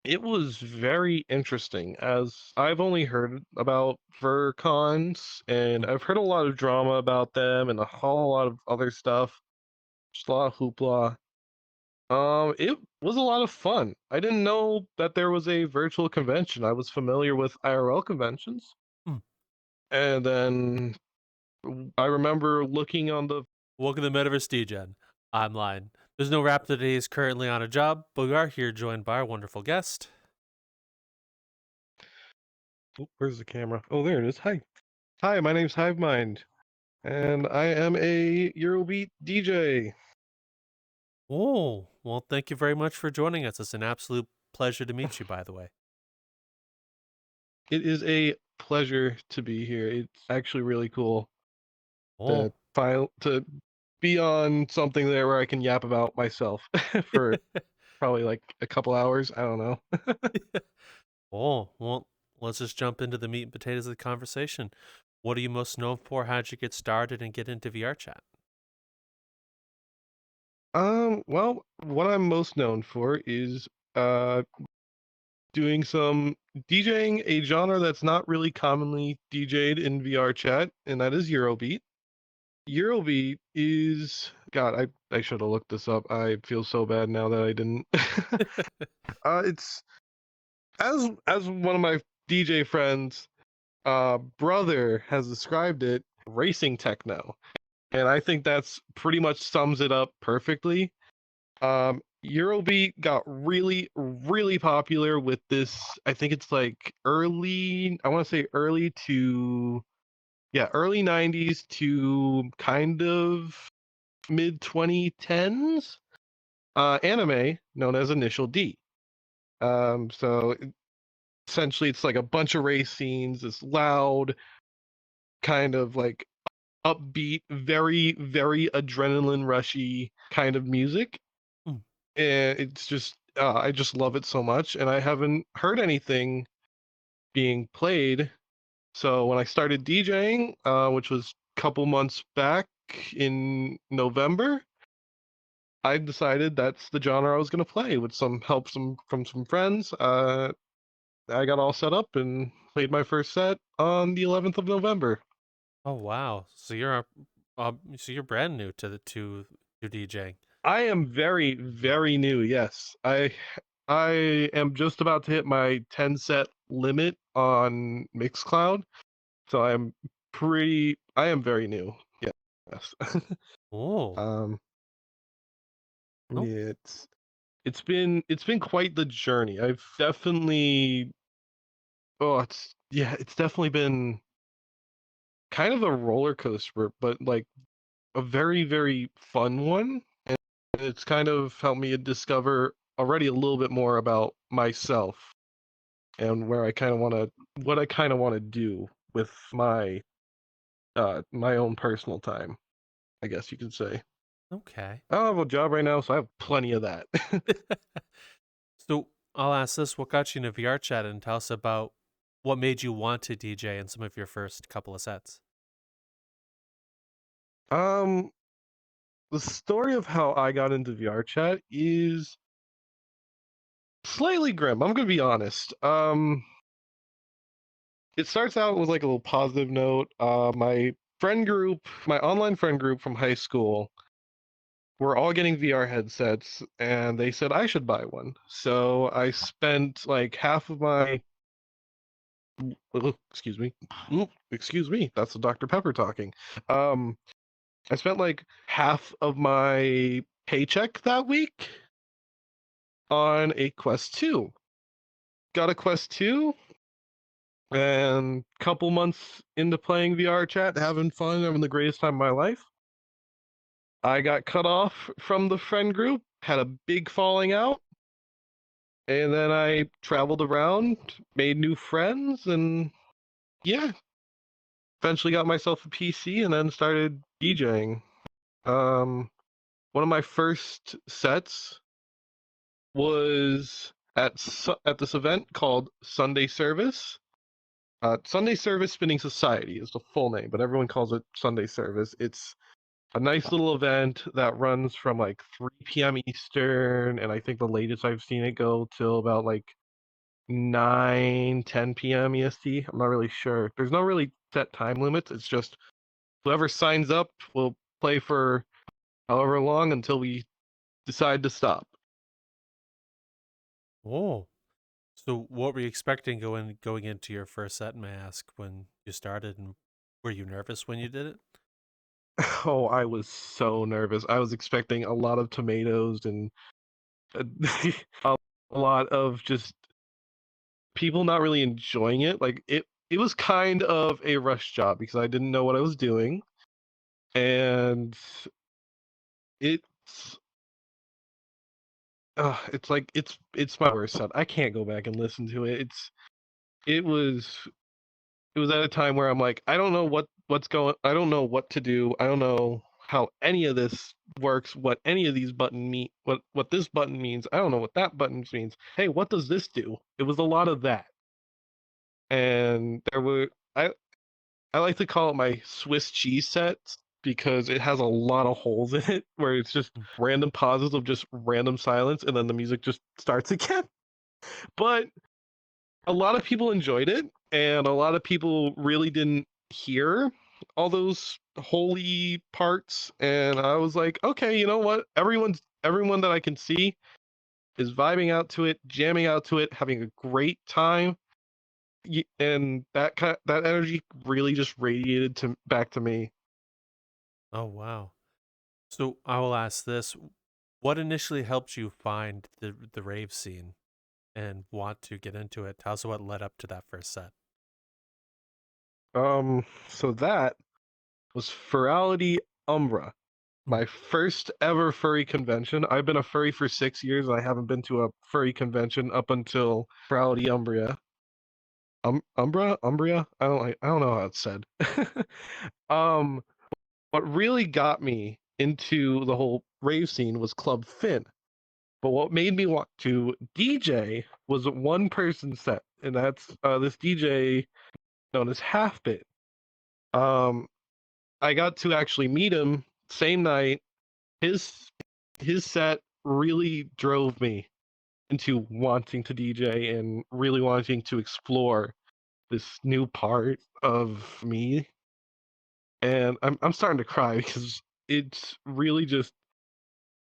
It was very interesting, as I've only heard about VRCons, and Mm. I've heard a lot of drama about them and a whole lot of other stuff. Just a lot of hoopla. It was a lot of fun. I didn't know that there was a virtual convention. I was familiar with IRL conventions, Mm. and then I remember looking on the. Welcome to Metaverse Degen. I'm Lion. There's no rap today is currently on a job, but we are here joined by our wonderful guest. Oh, where's the camera? Oh, there it is. Hi, my name's HiveMind, and I am a Eurobeat DJ. Oh, well, thank you very much for joining us. It's an absolute pleasure to meet you, by the way. It is a pleasure to be here. It's actually really cool to Oh, to be on something there where I can yap about myself for probably like a couple hours. I don't know. oh, well, let's just jump into the meat and potatoes of the conversation. What are you most known for? How'd you get started and get into VR chat? Well, what I'm most known for is uh doing some DJing, a genre that's not really commonly DJ'd in VR chat, and that is Eurobeat. Eurobeat is God, I should have looked this up. I feel so bad now that I didn't. It's as one of my DJ friends brother has described it, racing techno. And I think that's pretty much sums it up perfectly. Eurobeat got really, really popular with this. I think it's like early, I want to say early to, yeah, early 90s to kind of mid 2010s anime known as Initial D. So essentially, it's like a bunch of race scenes, it's loud, kind of like upbeat, very, very adrenaline rushy kind of music. Mm. And it's just, I just love it so much. And I haven't heard anything being played. So when I started DJing, which was a couple months back in November, I decided that's the genre I was going to play with some help from some friends. I got all set up and played my first set on the 11th of November. Oh, wow. So you're brand new to to DJing. I am very, very new. Yes, I am just about to hit my 10 set limit on Mixcloud, so I am very new. Yes. Oh, um, oh, it's been quite the journey. I've definitely it's definitely been kind of a roller coaster, but like a very, very fun one. And it's kind of helped me discover already a little bit more about myself and where I kind of want to, what I kind of want to do with my own personal time, I guess you could say. okay. I don't have a job right now, so I have plenty of that. So I'll ask this: what got you into VR chat, and tell us about what made you want to DJ in some of your first couple of sets. um, the story of how I got into VR chat is slightly grim. I'm gonna be honest. It starts out with like a little positive note. My friend group, my online friend group from high school, we're all getting VR headsets, and they said I should buy one. So I spent like half of my, excuse me, excuse me, that's the Dr. Pepper talking. Um, I spent like half of my paycheck that week on a Quest 2. Got a Quest 2, and couple months into playing VR chat, having fun, having the greatest time of my life. I got cut off from the friend group, had a big falling out, and then I traveled around, made new friends, and yeah, eventually got myself a PC and then started DJing. Um, one of my first sets was at this event called Sunday Service. Sunday Service Spinning Society is the full name, but everyone calls it Sunday Service. It's a nice little event that runs from like 3 p.m. Eastern, and I think the latest I've seen it go till about like 9, 10 p.m. EST. I'm not really sure. There's no really set time limits. It's just whoever signs up will play for however long until we decide to stop. Oh, so what were you expecting going into your first set, may I ask, when you started, and were you nervous when you did it? Oh, I was so nervous. I was expecting a lot of tomatoes and a lot of just people not really enjoying it. Like it was kind of a rush job because I didn't know what I was doing, and it's it's like it's my worst set. I can't go back and listen to it. It was it was at a time where I'm like, I don't know what's going. I don't know what to do. I don't know how any of this works. What any of these button mean? What this button means? I don't know what that button means. Hey, what does this do? It was a lot of that, and there were I like to call it my Swiss cheese sets because it has a lot of holes in it where it's just Mm. random pauses of just random silence and then the music just starts again. But a lot of people enjoyed it and a lot of people really didn't hear all those holy parts, and I was like, okay, you know what? Everyone that I can see is vibing out to it, jamming out to it, having a great time. And that energy really just radiated to back to me. Oh, wow. So I will ask this: what initially helped you find the rave scene and want to get into it? How's what led up to that first set? So that was Ferality Umbria, Mm. my first ever furry convention. I've been a furry for 6 years, and I haven't been to a furry convention up until Ferality Umbria. Umbria? I don't know how it's said. um, what really got me into the whole rave scene was Club Finn. But what made me want to DJ was a one person set, and that's this DJ known as Half Bit. Um, I got to actually meet him same night. His his set really drove me into wanting to DJ and really wanting to explore this new part of me. And I'm starting to cry because it's really just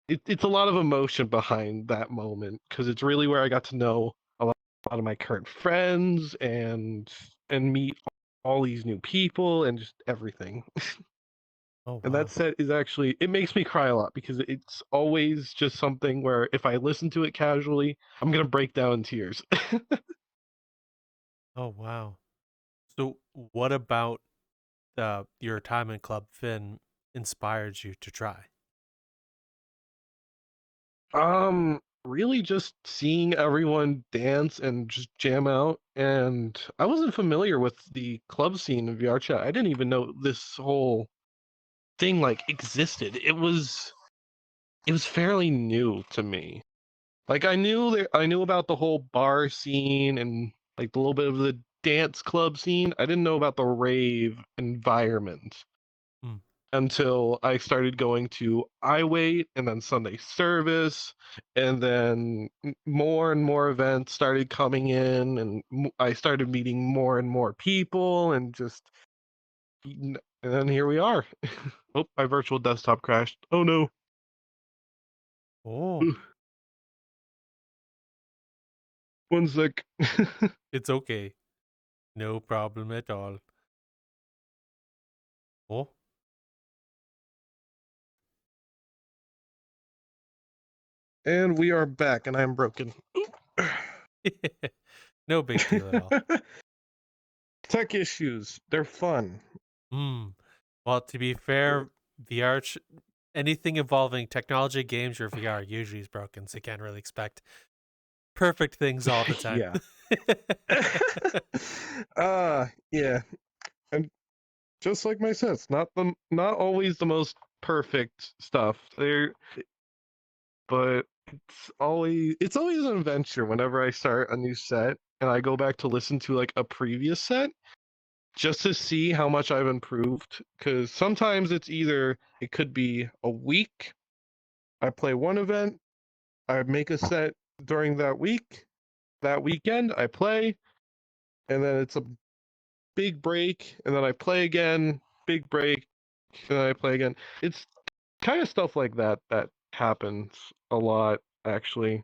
it's a lot of emotion behind that moment because it's really where I got to know a lot of my current friends and meet all these new people and just everything. Oh, And that wow. set is actually it makes me cry a lot because it's always just something where if I listen to it casually, I'm gonna break down in tears. Oh, wow. So what about your time in Club Finn inspired you to try? Really just seeing everyone dance and just jam out, and I wasn't familiar with the club scene in VRChat. I didn't even know this whole thing like existed. It was fairly new to me. Like I knew about the whole bar scene and like a little bit of the dance club scene. I didn't know about the rave environment Mm. until I started going to iWait and then Sunday service, and then more and more events started coming in, and I started meeting more and more people, and just and then here we are. Oh, my virtual desktop crashed. Oh no. Oh, One sec. it's okay. No problem at all. Oh, And we are back, and I'm broken. no big deal at all. Tech issues. They're fun. Hmm. Well, to be fair, VR, anything involving technology, games, or VR usually is broken, so you can't really expect perfect things all the time. Yeah. Yeah. And just like my sets, not always the most perfect stuff. But it's always an adventure whenever I start a new set and I go back to listen to like a previous set just to see how much I've improved. Because sometimes it could be a week. I play one event, I make a set during that week, that weekend I play, and then it's a big break, and then I play again, big break, and then I play again. It's kind of stuff like that that happens a lot, actually.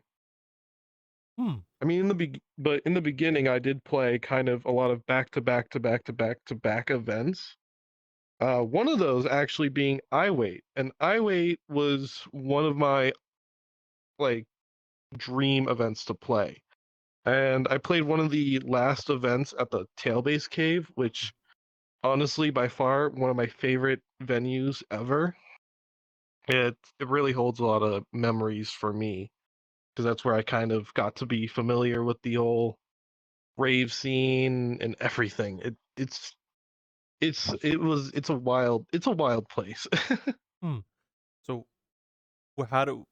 Hmm. I mean, but in the beginning, I did play kind of a lot of back to back to back to back to back events. One of those actually being I Wait, and I Wait was one of my like dream events to play. And I played one of the last events at the Tailbase Cave, which honestly, by far, one of my favorite venues ever. It really holds a lot of memories for me because that's where I kind of got to be familiar with the whole rave scene and everything. It's a wild place. Hmm. So how do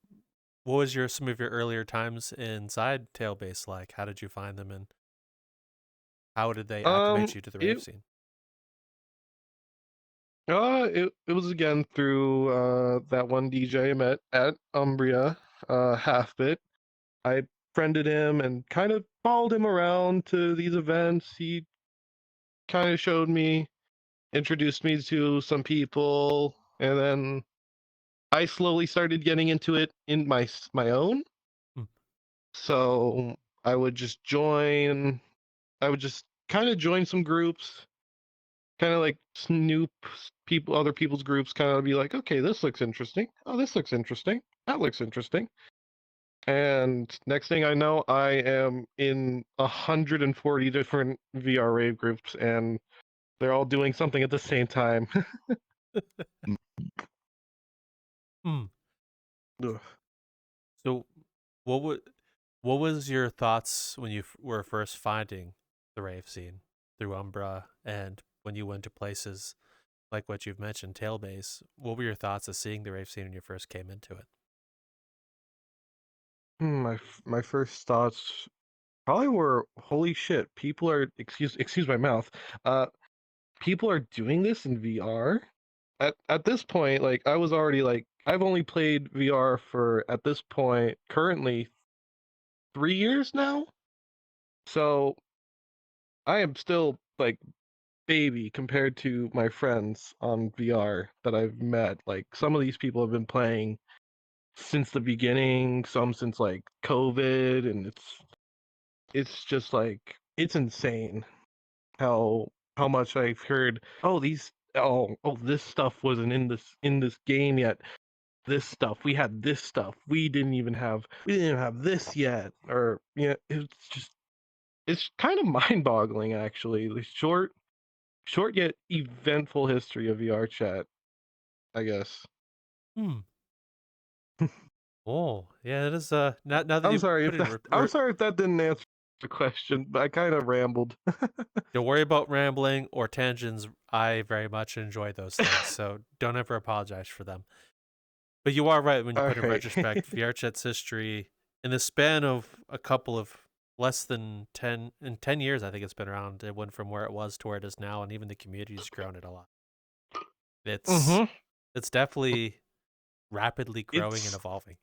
what was your some of your earlier times inside Tailbase like? How did you find them, and how did they acclimate you to the rave it scene? it was again through that one DJ I met at Umbria, Halfbit. I friended him and kind of followed him around to these events. He kind of showed me, introduced me to some people, and then I slowly started getting into it in my own. Hmm. So I would just join. I would just kind of join some groups, kind of like snoop people, other people's groups, kind of be like, okay, this looks interesting. Oh, this looks interesting. That looks interesting. And next thing I know, I am in 140 different VR rave groups, and they're all doing something at the same time. Hmm. Ugh. So what would what was your thoughts when you were first finding the rave scene through Umbra, and when you went to places like what you've mentioned, Tailbase? What were your thoughts of seeing the rave scene when you first came into it? My first thoughts probably were, holy shit, people are excuse my mouth. Uh, people are doing this in VR. At this point, like I was already like I've only played VR for at this point currently 3 years now. So I am still like baby compared to my friends on VR that I've met. Like some of these people have been playing since the beginning, some since like COVID, and it's just like it's insane how much I've heard. Oh, this stuff wasn't in this game yet. This stuff we had this stuff we didn't have this yet, or yeah, it's kind of mind-boggling actually. The short yet eventful history of VRChat, I guess. Hmm. Oh, yeah, it is. Now that I'm you sorry put if it in, that didn't answer the question, but I kind of rambled. don't worry about rambling or tangents. I very much enjoy those things, so don't ever apologize for them. But you are right when you All put in right. retrospect VRChat's history in the span of a couple of less than 10 years. I think it's been around. It went from where it was to where it is now, and even the community's grown it a lot. It's Mm-hmm. it's definitely rapidly growing and It's evolving.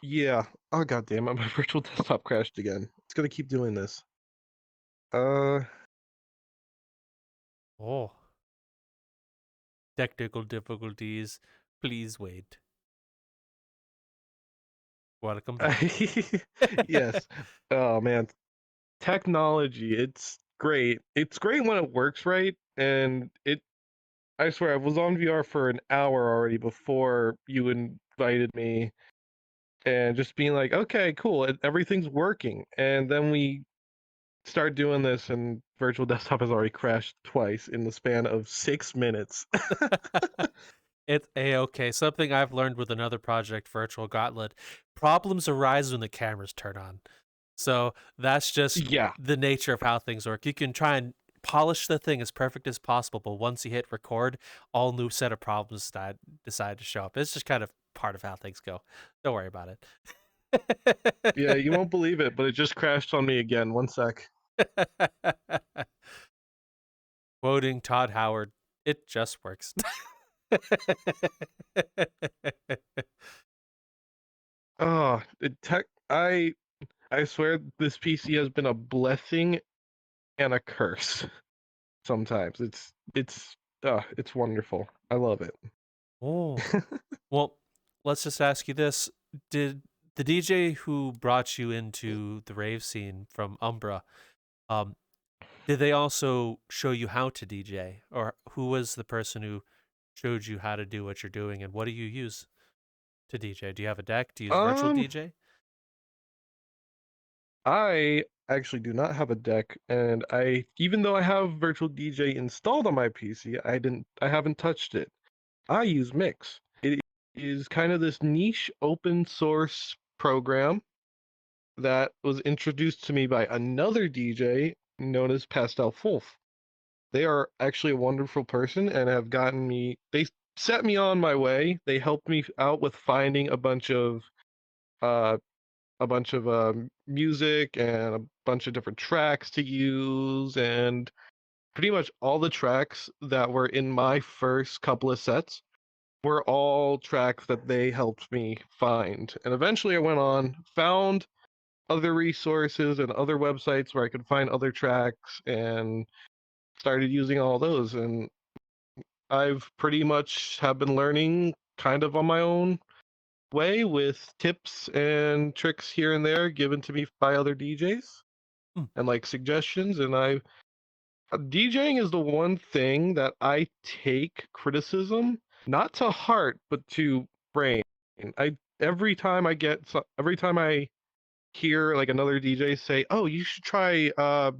yeah. Oh god damn it, my virtual desktop crashed again. It's gonna keep doing this. Uh Oh, technical difficulties. Please wait. Welcome back. yes. Oh man, technology, it's great. It's great when it works right, and I swear I was on VR for an hour already before you invited me, and just being like, okay, cool, everything's working. And then we start doing this, and virtual desktop has already crashed twice in the span of 6 minutes. It's a-okay. Something I've learned with another project, Virtual Gauntlet, problems arise when the cameras turn on. So that's just Yeah, the nature of how things work. You can try and polish the thing as perfect as possible, but once you hit record, all new set of problems decide to show up. It's just kind of part of how things go. Don't worry about yeah, you it. won't believe it, but it just crashed on me again. One sec. Quoting Todd Howard, it just works. Oh, tech. I I swear this PC has been a blessing and a curse sometimes. It's wonderful. I love it. Oh, well, let's just ask you this. Did the DJ who brought you into the rave scene from Umbra, um, did they also show you how to DJ? Or who was the person who showed you how to do what you're doing, and what do you use to DJ? Do you have a deck? Do you use virtual Um, DJ? I actually do not have a deck, and I even though I have Virtual DJ installed on my PC, I haven't touched it. I use Mix. It is kind of this niche open source program that was introduced to me by another DJ known as Pastel Wolf. They are actually a wonderful person and have gotten me. They set me on my way. They helped me out with finding uh, a bunch of music and a bunch of different tracks to use, and pretty much all the tracks that were in my first couple of sets were all tracks that they helped me find. And eventually I went on, found other resources and other websites where I could find other tracks and started using all those. And I've pretty much have been learning kind of on my own way with tips and tricks here and there given to me by other DJs Hmm. and like suggestions. And DJing is the one thing that I take criticism not to heart but to brain. I every time I hear like another DJ say, "Oh, you should try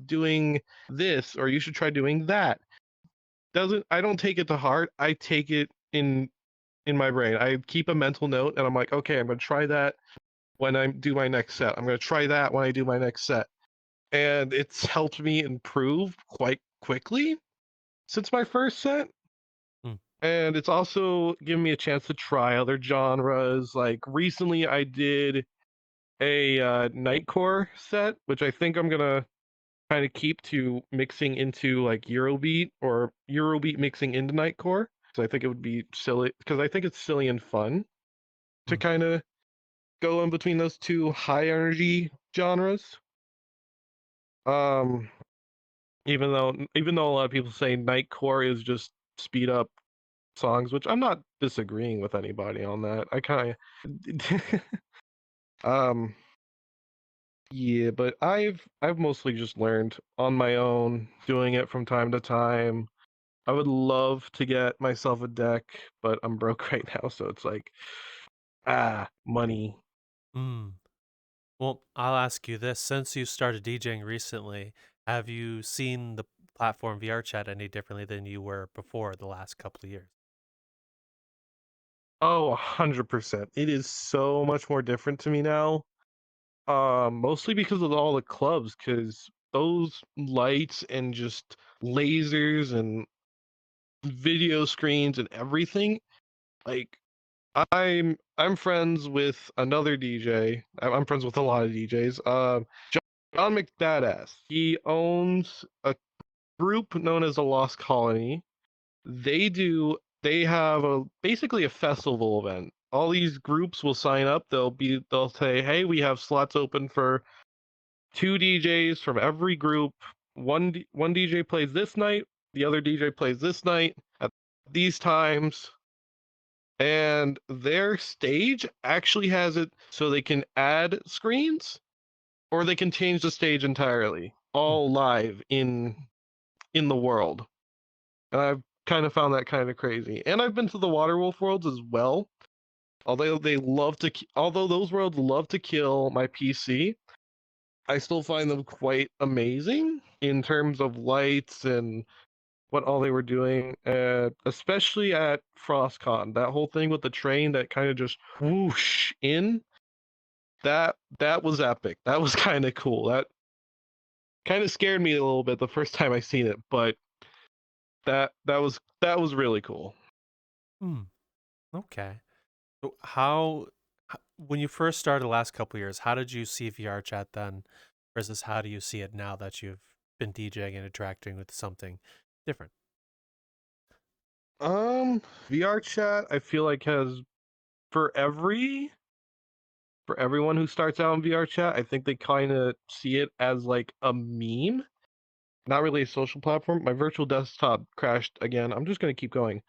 doing this or you should try doing that." Doesn't I don't take it to heart. I take it in my brain. I keep a mental note and I'm like, "Okay, I'm going to try that when I do my next set. I'm going to try that when I do my next set." And it's helped me improve quite quickly since my first set. Hmm. And it's also given me a chance to try other genres. Like recently, I did a nightcore set, which I think I'm gonna kind of keep to mixing into like Eurobeat or Eurobeat mixing into nightcore. So I think it would be silly because I think it's silly and fun to Hmm. kind of go in between those two high energy genres. Um, even though a lot of people say nightcore is just speed up songs, which I'm not disagreeing with anybody on that. I kind of um yeah, but I've mostly just learned on my own, doing it from time to time. I would love to get myself a deck, but I'm broke right now, so it's like money. Hmm. Well, I'll ask you this. Since you started DJing recently, have you seen the platform VRChat any differently than you were before the last couple of years? Oh, 100%. It is so much more different to me now. Mostly because of all the clubs, because those lights and just lasers and video screens and everything, like I'm friends with another DJ. I'm friends with a lot of DJs. John McBadass. He owns a group known as the Lost Colony. They have a basically a festival event. All these groups will sign up. They'll say, "Hey, we have slots open for two DJs from every group. One DJ plays this night, the other DJ plays this night at these times." And their stage actually has it so they can add screens or they can change the stage entirely, Hmm. all live in the world. And I've kind of found that kind of crazy. And I've been to the Waterwolf worlds as well. Although those worlds love to kill my PC, I still find them quite amazing in terms of lights and what all they were doing, especially at FrostCon. That whole thing with the train that kind of just whoosh in, that was epic. That was kind of cool. That kind of scared me a little bit the first time I seen it, but that was really cool. Hmm. Okay. So when you first started the last couple of years, how did you see VRChat then versus how do you see it now that you've been DJing and interacting with something different? VR chat I feel like has for every for everyone who starts out in VRChat. I think they kind of see it as like a meme, not really a social platform. My virtual desktop crashed again. I'm just gonna keep going.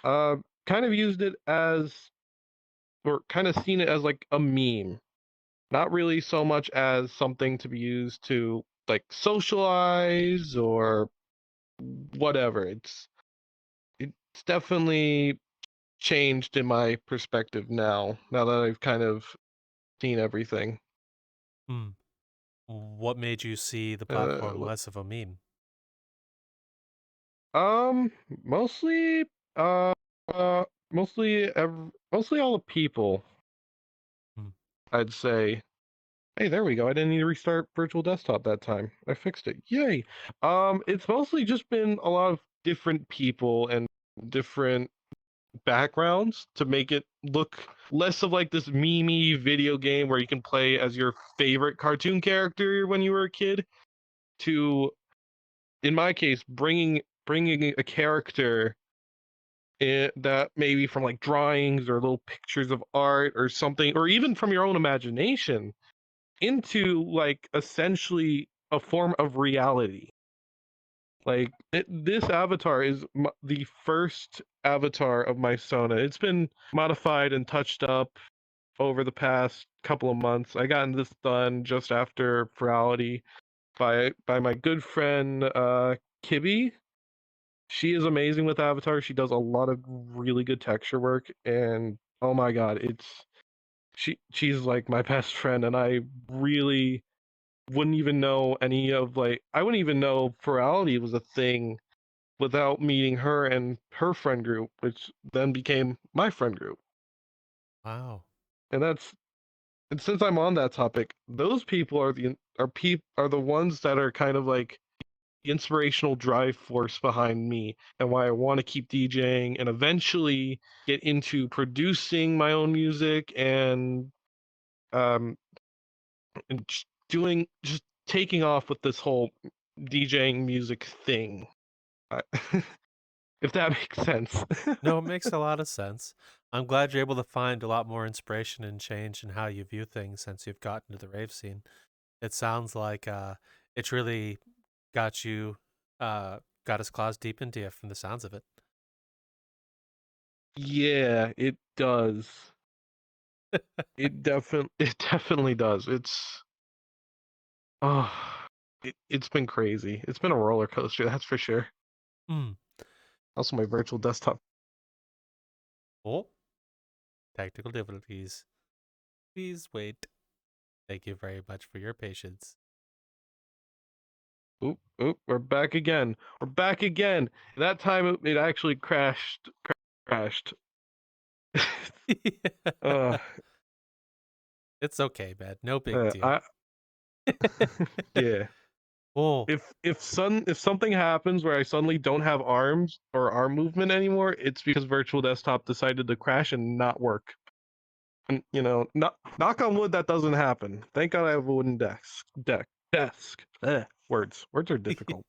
Kind of used it as, or kind of seen it as like a meme, not really so much as something to be used to like socialize or whatever. It's definitely changed in my perspective now that I've kind of seen everything. Hmm. What made you see the Uh, platform less of a meme? Mostly, uh, mostly all the people, Hmm. I'd say. Hey, there we go. I didn't need to restart virtual desktop that time. I fixed it. Yay. It's mostly just been a lot of different people and different backgrounds to make it look less of like this memey video game where you can play as your favorite cartoon character when you were a kid, to, in my case, bringing a character that maybe from like drawings or little pictures of art or something, or even from your own imagination, into like essentially a form of reality. Like this avatar is the first avatar of my Sona. It's been modified and touched up over the past couple of months. I got this done just after Ferality by my good friend Kibby. She is amazing with Avatar. She does a lot of really good texture work, and oh my god, she's like my best friend, and I really wouldn't even know any of like I wouldn't even know Ferality was a thing without meeting her and her friend group, which then became my friend group. Wow. And that's and since I'm on that topic, those people are the ones that are kind of like the inspirational drive force behind me and why I want to keep DJing and eventually get into producing my own music um and just taking off with this whole DJing music thing. If that makes sense. No, it makes a lot of sense. I'm glad you're able to find a lot more inspiration and change in how you view things since you've gotten to the rave scene. It sounds like it's really got you got his claws deep into you from the sounds of it. Yeah, it does. It definitely does. Oh, it's been crazy. It's been a roller coaster, that's for sure. Hmm. Also, my virtual desktop. Oh, technical difficulties. Please wait. Thank you very much for your patience. Oop, oop, we're back again. We're back again. That time it actually crashed. uh, It's okay, man. No big deal. I yeah. Oh, If something happens where I suddenly don't have arms or arm movement anymore, it's because virtual desktop decided to crash and not work. And knock on wood, that doesn't happen. Thank God I have a wooden desk. Words are difficult.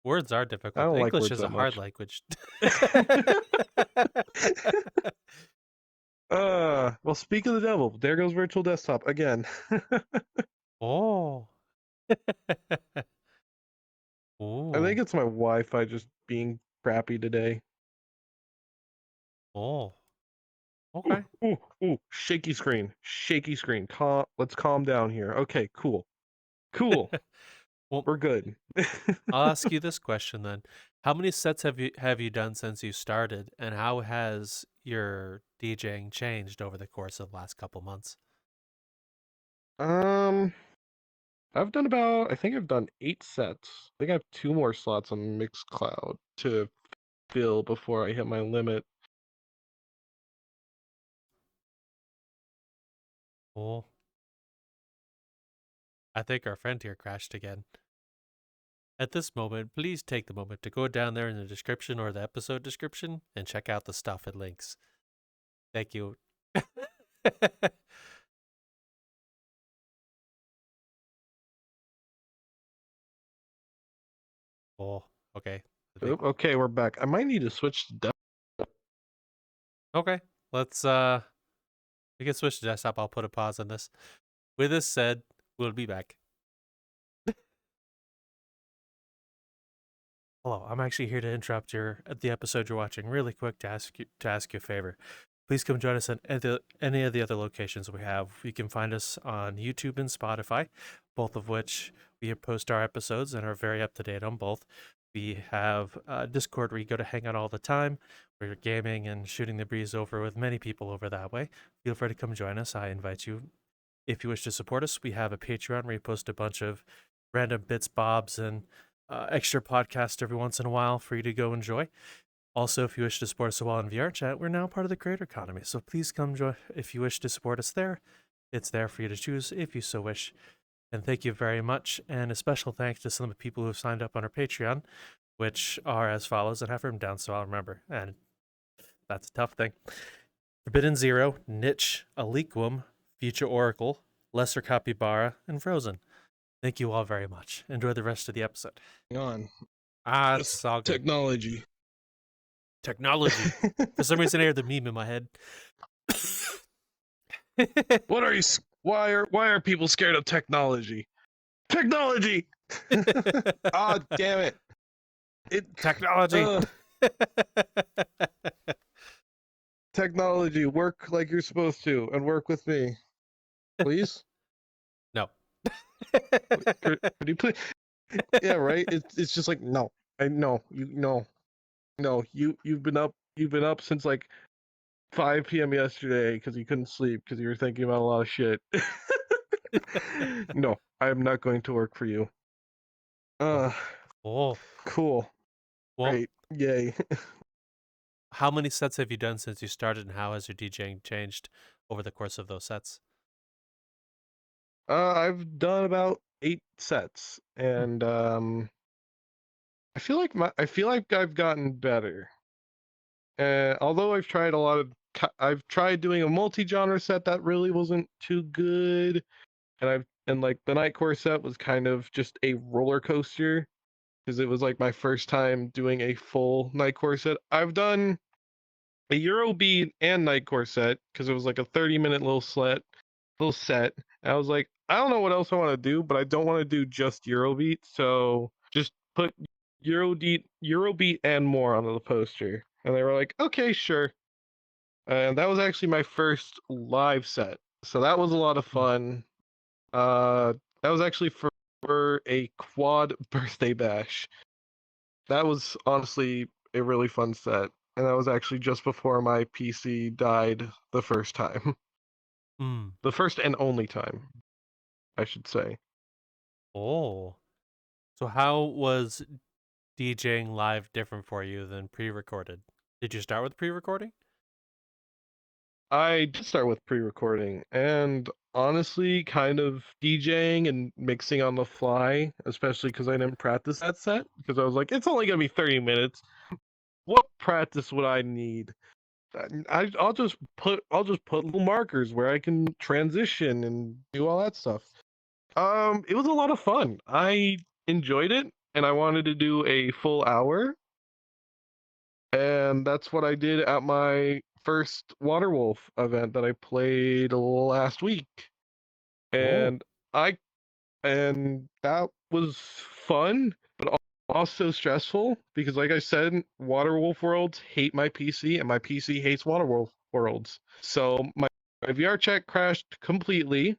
words are I difficult. don't like English words is a that hard much. language. Well, speak of the devil. There goes virtual desktop again. Oh. I think Oh. it's my Wi-Fi just being crappy today. Oh. Ooh, Okay. ooh, ooh, shaky screen, shaky screen. Let's calm down here. Okay, cool. Well, We're good. I'll ask you this question then. How many sets have you done since you started, and how has your DJing changed over the course of the last couple months? um, I think I've done 8 sets. I think I have 2 more slots on Mixcloud to fill before I hit my limit. Oh, I think our friend here crashed again. At this moment, please take the moment to go down there in the description or the episode description and check out the stuff it links. Thank you. Oh, okay. I think Oop, okay, we're back. I might need to switch to okay. Let's We can switch to desktop. I'll put a pause on this. With this said, we'll be back. Hello, I'm actually here to interrupt the episode you're watching really quick to ask you a favor. Please come join us on any of the other locations we have. You can find us on YouTube and Spotify, both of which we post our episodes and are very up to date on both. We have Discord where you go to hang out all the time, where you're gaming and shooting the breeze over with many people over that way. Feel free to come join us. I invite you. If you wish to support us, we have a Patreon where we post a bunch of random bits, bobs, and extra podcasts every once in a while for you to go enjoy. Also, if you wish to support us while in VRChat, we're now part of the creator economy. So please come join if you wish to support us there. It's there for you to choose if you so wish. And thank you very much. And a special thanks to some of the people who have signed up on our Patreon, which are as follows. And I have written down so I'll remember. And that's a tough thing. Forbidden Zero, Niche, Aliquum, Future Oracle, Lesser Capybara, and Frozen. Thank you all very much. Enjoy the rest of the episode. Hang on. It's all good. Technology. For some reason, I hear the meme in my head. What are you? Why are people scared of technology? Technology. Ah, damn it! Technology. Technology. Work like you're supposed to, and work with me, please. No. Could you please? Yeah, right. It's just like no. You've been up since like 5 p.m. yesterday because you couldn't sleep because you were thinking about a lot of shit. No, I'm not going to work for you. Oh. Cool. Well, Great. Yay. how many sets have you done since you started, and how has your DJing changed over the course of those sets? I've done about 8 sets, and I feel like I've gotten better. Although I've tried I've tried doing a multi-genre set that really wasn't too good, and like the Nightcore set was kind of just a roller coaster because it was like my first time doing a full Nightcore set. I've done a Eurobeat and Nightcore set because it was like a 30-minute little set. And I was like, I don't know what else I want to do, but I don't want to do just Eurobeat, so just put Eurobeat and more on the poster. And they were like, okay, sure. And that was actually my first live set, so that was a lot of fun. That was actually for a quad birthday bash. That was honestly a really fun set, and that was actually just before my PC died the first time. The first and only time, I should say. Oh. So how was DJing live different for you than pre-recorded? Did you start with pre-recording? I did start with pre-recording, and honestly, kind of DJing and mixing on the fly, especially because I didn't practice that set, because I was like, it's only gonna be 30 minutes. What practice would I need? I'll just put little markers where I can transition and do all that stuff. It was a lot of fun. I enjoyed it, and I wanted to do a full hour, and that's what I did at my first Waterwolf event that I played last week. And I and that was fun, but also stressful because, like I said, Waterwolf Worlds hate my PC, and my PC hates Waterwolf Worlds. So my VRChat crashed completely.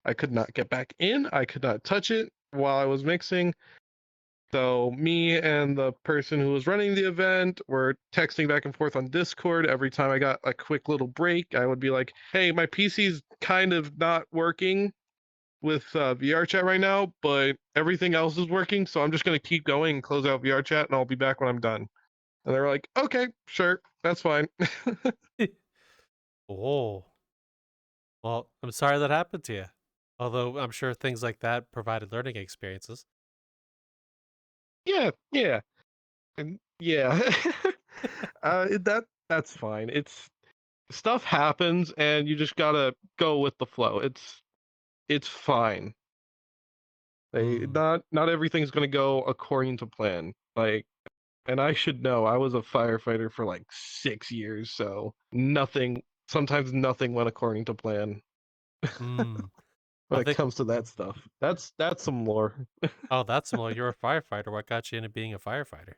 I could not get back in. I could not touch it while I was mixing. So me and the person who was running the event were texting back and forth on Discord. Every time I got a quick little break, I would be like, "Hey, my PC's kind of not working with VRChat right now, but everything else is working, so I'm just gonna keep going and close out VRChat, and I'll be back when I'm done." And they were like, "Okay, sure, that's fine." Oh. Well, I'm sorry that happened to you. Although I'm sure things like that provided learning experiences. Yeah, and yeah. That's fine. It's stuff happens, and you just gotta go with the flow. It's fine. Not everything's gonna go according to plan. Like, and I should know. I was a firefighter for like 6 years, so nothing sometimes nothing went according to plan Mm. when I it think. comes to that stuff. That's some lore. Oh, that's well. You're a firefighter. What got you into being a firefighter?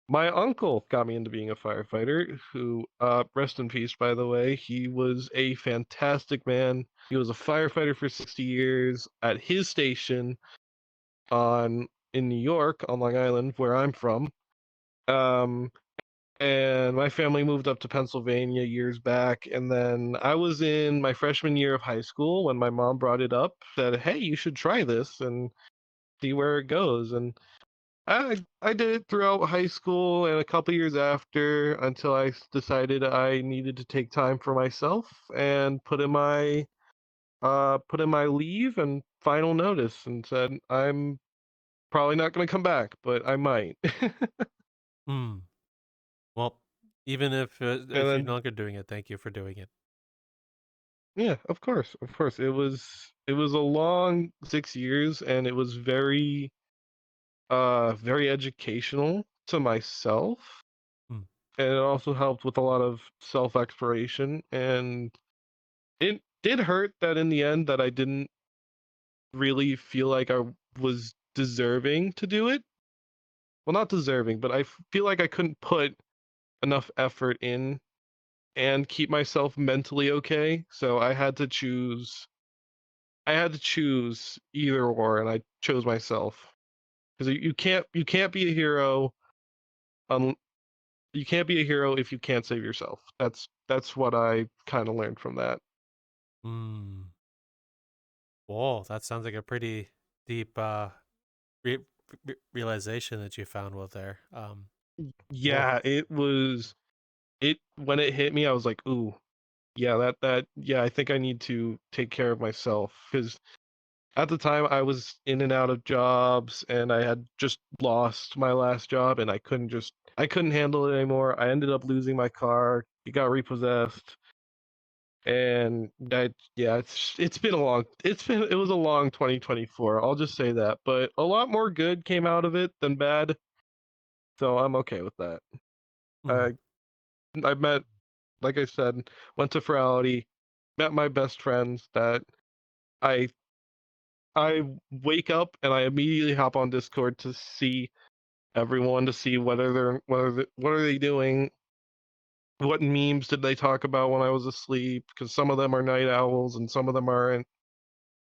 My uncle got me into being a firefighter, who, rest in peace, by the way. He was a fantastic man. He was a firefighter for 60 years at his station in New York, on Long Island, where I'm from. Um, and my family moved up to Pennsylvania years back. And then I was in my freshman year of high school when my mom brought it up, said, "Hey, you should try this and see where it goes." And I did it throughout high school and a couple years after until I decided I needed to take time for myself and put in my leave and final notice and said I'm probably not going to come back, but I might. Hmm. Well, even And if you're no then longer doing it, thank you for doing it. yeah, of course, it was a long 6 years and it was very educational to myself, Hmm. and it also helped with a lot of self exploration. And it did hurt that in the end that I didn't really feel like I was deserving to do it. Well, not deserving, but I feel like I couldn't put enough effort in and keep myself mentally okay. So I had to choose either or, and I chose myself because you can't be a hero un, you can't be a hero if you can't save yourself. That's what I kind of learned from that. Hmm. Whoa, that sounds like a pretty deep re- realization that you found with there. Whoa. Yeah, it was it when it hit me. I was like, ooh, yeah, yeah, I think I need to take care of myself because at the time I was in and out of jobs and I had just lost my last job and I couldn't handle it anymore. I ended up losing my car. It got repossessed. And yeah, it was a long 2024. I'll just say that, but a lot more good came out of it than bad, so I'm okay with that. Hmm. I I met, like I said, went to Ferality, met my best friends that I I wake up and I immediately hop on Discord to see everyone, to see what are they doing, what memes did they talk about when I was asleep, because some of them are night owls and some of them aren't.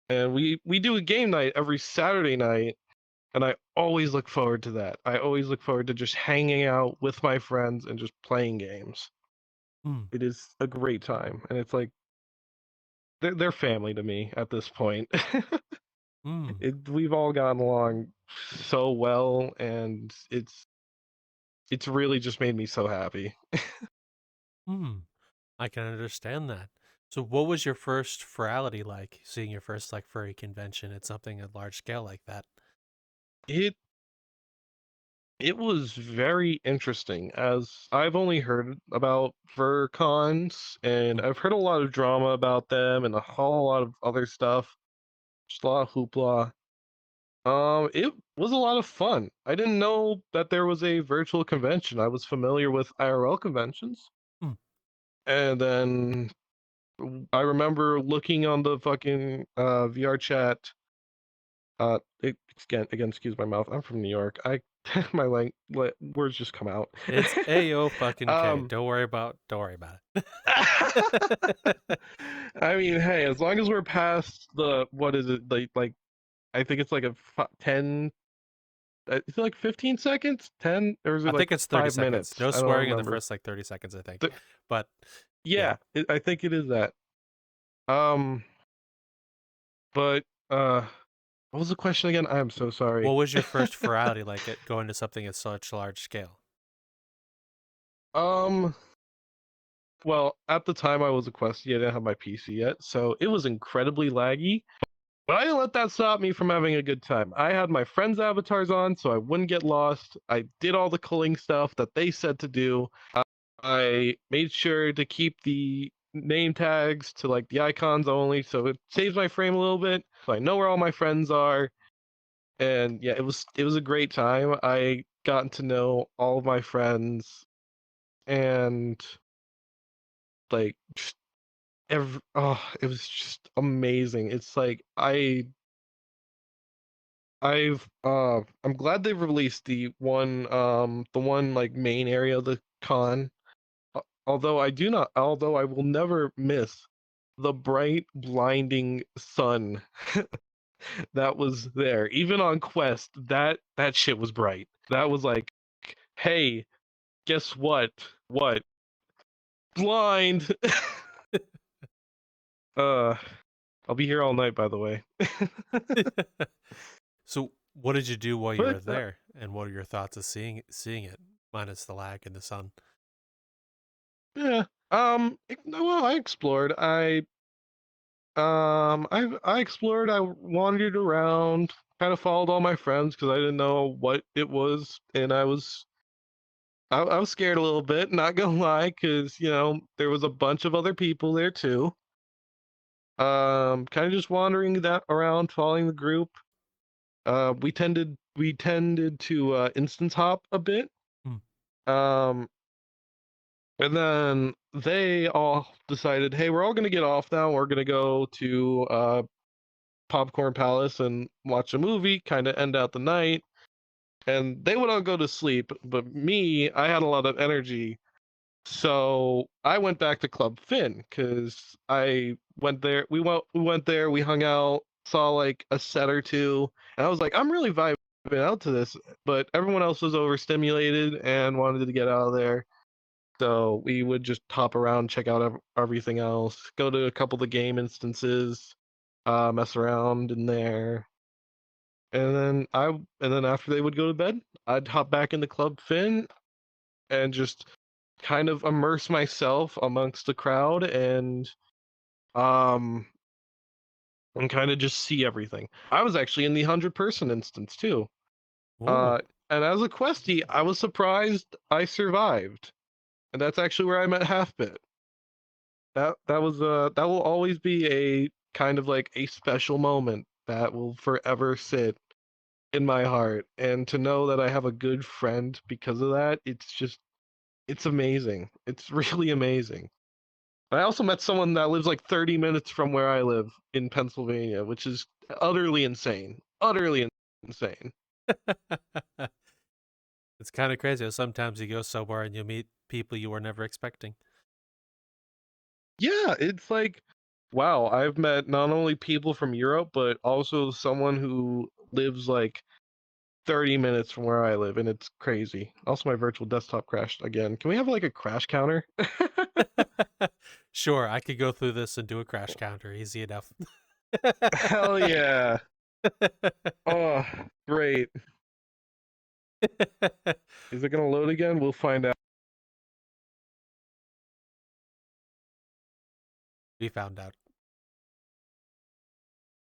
And we do a game night every Saturday night, and I always look forward to that. I always look forward to just hanging out with my friends and just playing games. Hmm. It is a great time, and it's like they're family to me at this point. Hmm. We've all gotten along so well, and it's really just made me so happy. Hmm. I can understand that. So, what was your first Ferality like? Seeing your first like furry convention at something at large scale like that. It it was very interesting as I've only heard about VRCons and Hmm. I've heard a lot of drama about them and a whole lot of other stuff. Just a lot of hoopla. It was a lot of fun. I didn't know that there was a virtual convention. I was familiar with IRL conventions. Hmm. And then I remember looking on the fucking VRChat. Again, excuse my mouth. I'm from New York. My words just come out. It's AO fucking K. um, Don't worry about it. I mean, hey, as long as we're past the what is it like I think it's like 10. Is it like 15 seconds? 10 or is I it like think it's 30 seconds. 5 minutes? No I don't swearing in the remember. first like 30 seconds, I think. Th- But yeah. yeah, I think it is that. Um, but what was the question again? I'm so What sorry. was your first Ferality like at going to something at such large scale? um, well, at the time I was a Questie, I didn't have my PC yet, so it was incredibly laggy. But I didn't let that stop me from having a good time. I had my friends' avatars on so I wouldn't get lost. I did all the culling stuff that they said to do. I made sure to keep the name tags to like the icons only so it saves my frame a little bit. So I know where all my friends are. And yeah, it was a great time. I gotten to know all of my friends and like just it was just amazing. It's like I'm glad they've released the one like main area of the con. Although I will never miss the bright, blinding sun that was there. Even on Quest, that shit was bright. That was like, hey, guess what? What? Blind. uh, I'll be here all night, by the way. So, what did you do while you were But there, and what are your thoughts of seeing it, minus the lag and the sun? yeah, well, I explored. I explored. I wandered around, kind of followed all my friends because I didn't know what it was, and I was scared a little bit, not gonna lie, because there was a bunch of other people there too. Kind of just wandering that around, following the group. We tended to instance hop a bit. Hmm. Um, and then they all decided, hey, we're all gonna get off now. We're gonna go to Popcorn Palace and watch a movie, kind of end out the night. And they would all go to sleep, but me, I had a lot of energy. So I went back to Club Finn because I went there. We went there. We hung out, saw like a set or two, and I was like, I'm really vibing out to this. But everyone else was overstimulated and wanted to get out of there. So we would just hop around, check out everything else, go to a couple of the game instances, mess around in there, and then after they would go to bed, I'd hop back into Club Finn and just kind of immerse myself amongst the crowd um and kind of just see everything. I was actually in the 100-person instance too. Oh, Uh and as a questie, I was surprised I survived. And that's actually where I met Halfbit. That will always be a kind of like a special moment that will forever sit in my heart. And to know that I have a good friend because of that, it's amazing. It's really amazing. I also met someone that lives like 30 minutes from where I live in Pennsylvania, which is utterly insane. Utterly insane. it's kind of crazy how sometimes you go somewhere and you meet people you were never expecting. Yeah, it's like, wow, I've met not only people from Europe, but also someone who lives like 30 minutes from where I live, and it's crazy. Also, my virtual desktop crashed again. Can we have like a crash counter? Sure, I could go through this and do a crash counter, easy enough. Hell yeah. Oh, great. Is it gonna load again? We'll find out. We found out.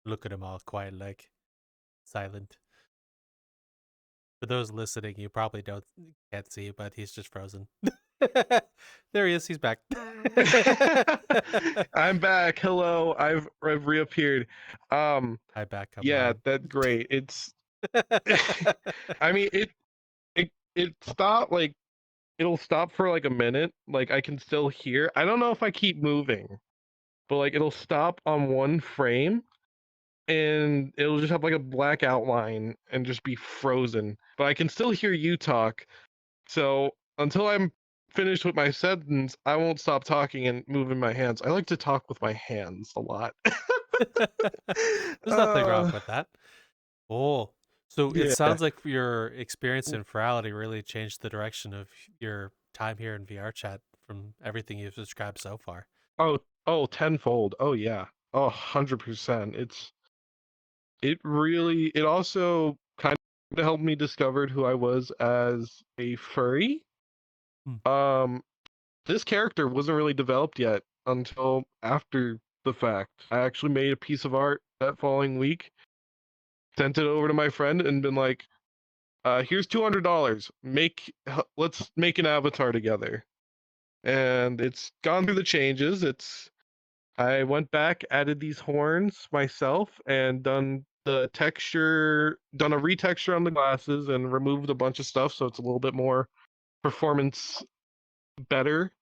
Look at him all quiet, like silent. For those listening, you probably can't see, but he's just frozen. There he is. He's back. I'm back. Hello. I've reappeared. I back up Yeah, mine. that's great. It's I mean it stopped like it'll stop for like a minute. Like I can still hear. I don't know if I keep moving, but like it'll stop on one frame and it'll just have like a black outline and just be frozen. But I can still hear you talk. So until I'm finished with my sentence, I won't stop talking and moving my hands. I like to talk with my hands a lot. There's nothing wrong uh, with that. Oh, so it yeah. sounds like your experience in Ferality really changed the direction of your time here in VRChat from everything you've described so far. Oh, tenfold. Oh yeah. Oh, 100%. It also kind of helped me discover who I was as a furry. Hmm. Um, this character wasn't really developed yet until after the fact. I actually made a piece of art that following week, sent it over to my friend, and been like, "Here's $200. Let's make an avatar together." And it's gone through the changes. I went back, added these horns myself, and done a retexture on the glasses, and removed a bunch of stuff so it's a little bit more performance better.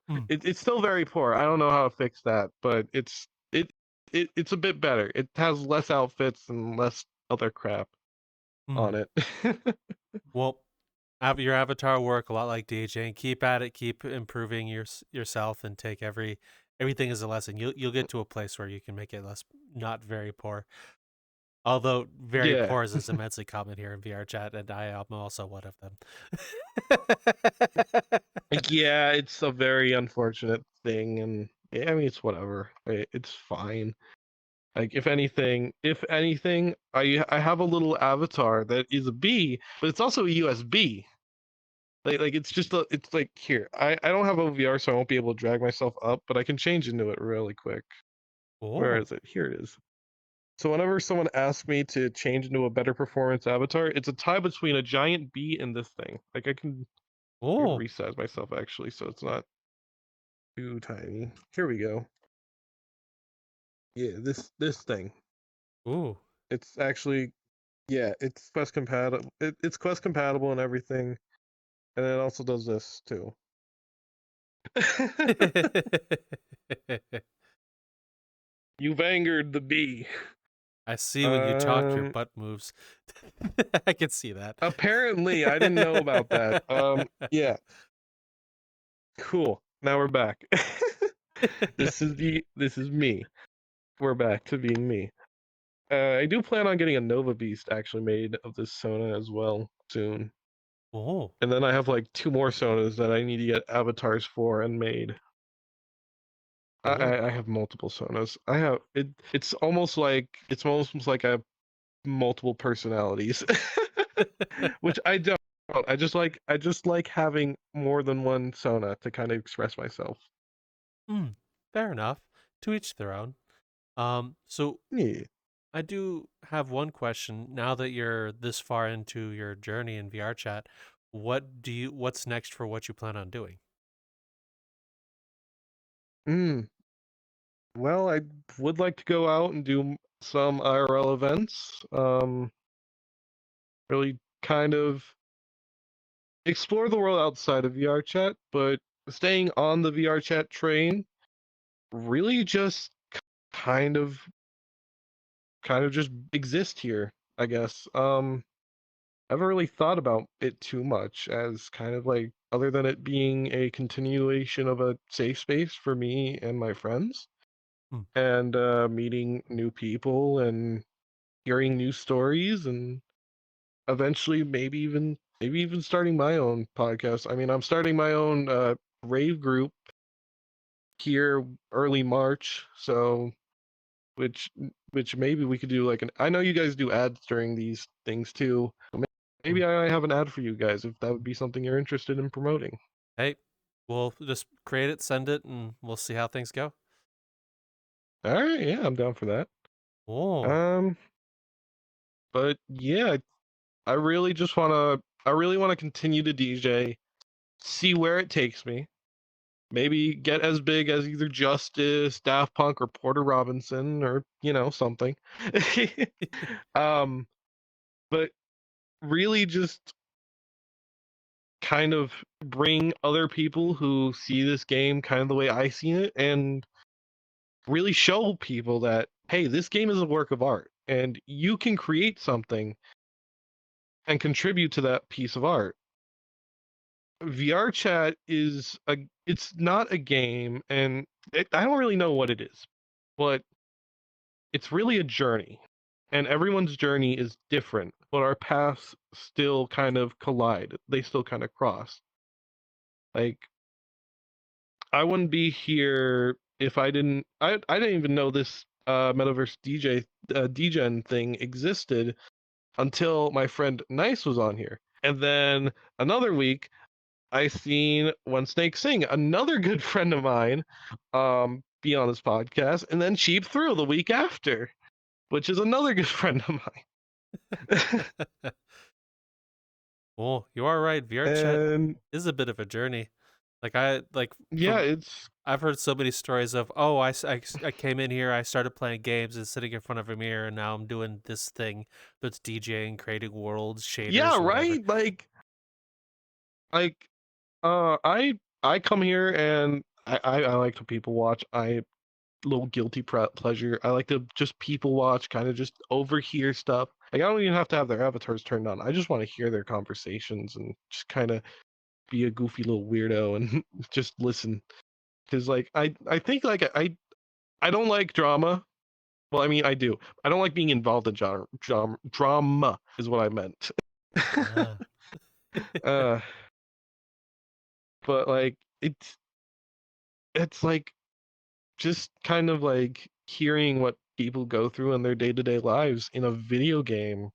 Hmm. It's still very poor. I don't know how to fix that, but it's a bit better. It has less outfits and less other crap Hmm. on it. Well, have your avatar work a lot like DJing. Keep at it. Keep improving yourself, and take everything as a lesson. You'll get to a place where you can make it less, not very poor. Although very Yeah. poor is immensely common here in VRChat, and I am also one of them. Yeah, it's a very unfortunate thing, and yeah, I mean it's whatever. It's fine. Like if anything, I have a little avatar that is a bee, but it's also a USB. Like it's like here. I don't have OVR, so I won't be able to drag myself up, but I can change into it really quick. Where Oh, is it? Here it is. So whenever someone asks me to change into a better performance avatar, it's a tie between a giant bee and this thing. Like I can oh, resize myself actually, so it's not too tiny. Here we go. Yeah, this thing. ooh. It's actually yeah, it's Quest compatible. It's Quest compatible and everything, and it also does this too. You've angered the bee. I see when you talk, your Um, butt moves. I can see that. apparently I didn't know about that. Yeah, cool. Now we're back. This is me. We're back to being me. I do plan on getting a Nova Beast actually made of this Sona as well soon. Oh, And then I have like two more Sonas that I need to get avatars for and made. oh. I have multiple Sonas. I have it. It's almost like I have multiple personalities, which I don't. I just like having more than one Sona to kind of express myself. Hmm. Fair enough. To each their own. So Yeah. I do have one question. Now that you're this far into your journey in VRChat, what's next for what you plan on doing? Mm. Well, I would like to go out and do some IRL events. Really kind of explore the world outside of VRChat, but staying on the VRChat train, really just kind of just exist here, I guess. I haven't really thought about it too much as kind of like other than it being a continuation of a safe space for me and my friends Hmm. and meeting new people and hearing new stories and eventually maybe even starting my own podcast. I mean, I'm starting my own rave group here early March, so which which maybe we could do like an I know you guys do ads during these things too. Hmm. Maybe I have an ad for you guys if that would be something you're interested in promoting. Hey, we'll just create it, send it, and we'll see how things go. All right, yeah, I'm down for that. Oh, Um, but yeah, I really want to continue to DJ, see where it takes me. Maybe get as big as either Justice, Daft Punk, or Porter Robinson, or something. um, but really just kind of bring other people who see this game kind of the way I see it, and really show people that hey, this game is a work of art, and you can create something and contribute to that piece of art. VR chat it's not a game, and I don't really know what it is, but it's really a journey, and everyone's journey is different, but our paths still kind of collide. They still kind of cross. Like I wouldn't be here if I didn't even know this Metaverse DJ Degen thing existed until my friend Nice was on here. And then another week I seen One Snake Sing, another good friend of mine, be on this podcast, and then Cheap Thrill the week after, which is another good friend of mine. well, you are right. VRChat And is a bit of a journey. Like yeah, from it's I've heard so many stories of, oh, I came in here, I started playing games and sitting in front of a mirror, and now I'm doing this thing that's DJing, creating worlds, yeah, shaders, whatever. right? Like I I come here and I like to people watch. Little guilty pleasure. I like to just people watch, kind of just overhear stuff. Like I don't even have to have their avatars turned on. I just want to hear their conversations and just kind of be a goofy little weirdo and just listen. Because like I think like I don't like drama. Well, I mean I do. I don't like being involved in drama is what I meant. Ah. uh, but like it's like just kind of like hearing what people go through in their day-to-day lives in a video game,